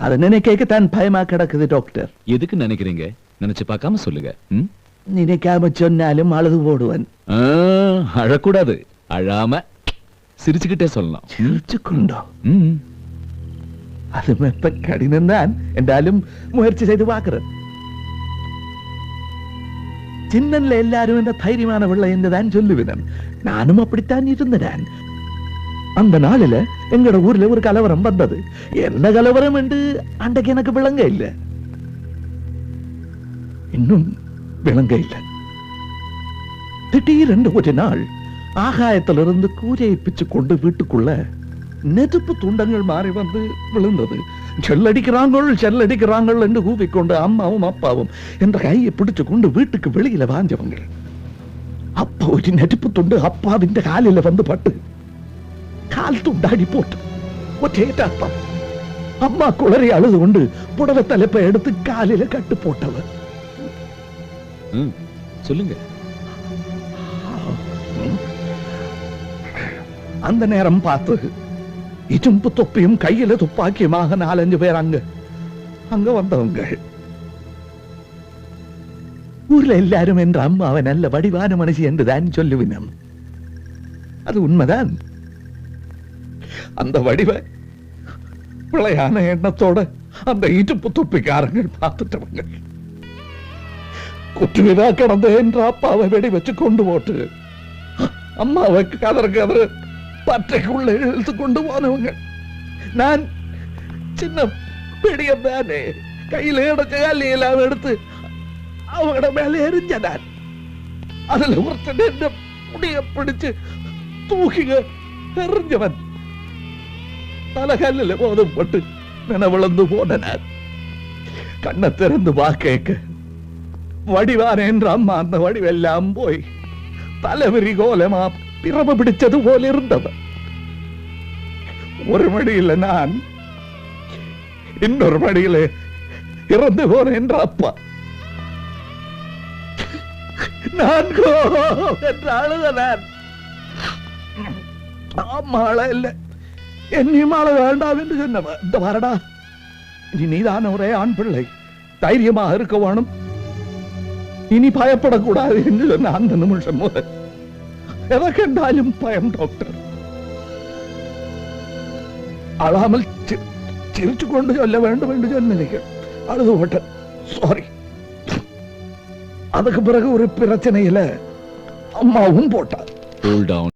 அதை நினைக்கத்தான் பயமா கிடக்குது டாக்டர். எதுக்கு நினைக்கிறீங்க? நினைச்சு பார்க்காம சொல்லுங்க. நினைக்காம சொன்னாலும் அழுது போடுவன். அழக்கூடாது, அழாம சிரிச்சுக்கிட்டே சொல்லலாம். சிரிச்சுக்கொண்டோம். அது மெப்ப கடினம் தான் என்றாலும் முயற்சி செய்து பார்க்கிறேன். சின்னன்ல எல்லாரும் இந்த தைரியமான பிள்ளை என்றுதான் சொல்லுவேன். நானும் அப்படித்தான் இருந்தேன். அந்த நாளில எங்கட ஊர்ல ஒரு கலவரம் வந்தது. என்ன கலவரம் என்று அன்றைக்கு எனக்கு விளங்க இல்லை, இன்னும் விளங்க இல்லை. திடீரென்று ஒரு நாள் ஆகாயத்திலிருந்து கூரையை பிச்சு கொண்டு வீட்டுக்குள்ள நெருப்பு துண்டங்கள் மாறி வந்து விழுந்தது. செல்லடிக்கிறாங்கள் என்று கூவிக்கொண்டு அம்மாவும் அப்பாவும் என்ற கையை பிடிச்சு கொண்டு வீட்டுக்கு வெளியில வாஞ்சவங்க. அப்ப ஒரு நெருப்பு துண்டு அப்பாவின் காலில வந்து பட்டு கால் துண்டாடி போட்டு ஒற்றேட்டாப்பம். அம்மா குளறி அழுது கொண்டு புடவை தலைப்பை எடுத்து காலில கட்டு போட்டவர். சொல்லுங்க. அந்த நேரம் பார்த்து இச்சும்பு தொப்பியும் கையில துப்பாக்கியுமாக 4-5 பேர் அங்க வந்தவங்க. ஊர்ல எல்லாரும் என்ற அம்மாவை நல்ல வடிவான மனுஷி என்றுதான் சொல்லுவினம். அது உண்மைதான். அந்த வடிவ பிழையான எண்ணத்தோட அந்த இச்சும்பு தொப்பிக்காரங்க பார்த்துட்டவங்க. குற்றுவிழா கடந்த என்ற அப்பாவை வெடி வச்சு கொண்டு போட்டு அம்மாவை கதறு பற்றைக்குள்ள இழுத்து கொண்டு போனவங்க. நான் சின்ன பிடியம் தானே, கையில இடச்ச காலி எல்லாம் எடுத்து அவங்கள மேல எரிஞ்சனான். அதுல ஒருத்தன் முடிய பிடிச்சு தூக்கிங்க எறிஞ்சவன் தலைகல்ல போதும் போட்டு நினைவிழந்து போனார். கண்ணை திறந்து வாக்க வடிவான என்ற அம்மா அந்த வடிவெல்லாம் போய் தலைவிரி கோலமா பிறம பிடிச்சது போல இருந்தவன். ஒரு மடியில நான், இன்னொரு மடியில இறந்து போன என்ற அப்பா. நான் என்று அழுதனான். அம்மாள இல்ல, என்னையும் அழ வேண்டாம் என்று சொன்னவன். இந்த வரடா, இனி நீதான ஒரே ஆண் பிள்ளை, தைரியமாக இருக்க வேணும், இனி பயப்படக்கூடாது என்று சொன்ன அந்த நிமிஷம் முதல் எதை கண்டாலும் பயம் டாக்டர். அழாமல் சிரிச்சு கொண்டு சொல்ல வேண்டும் என்று சொன்னீர்கள். அழுது போட்டேன், சாரி. அதுக்கு பிறகு ஒரு பிரச்சனையில அம்மாவும் போட்டார்.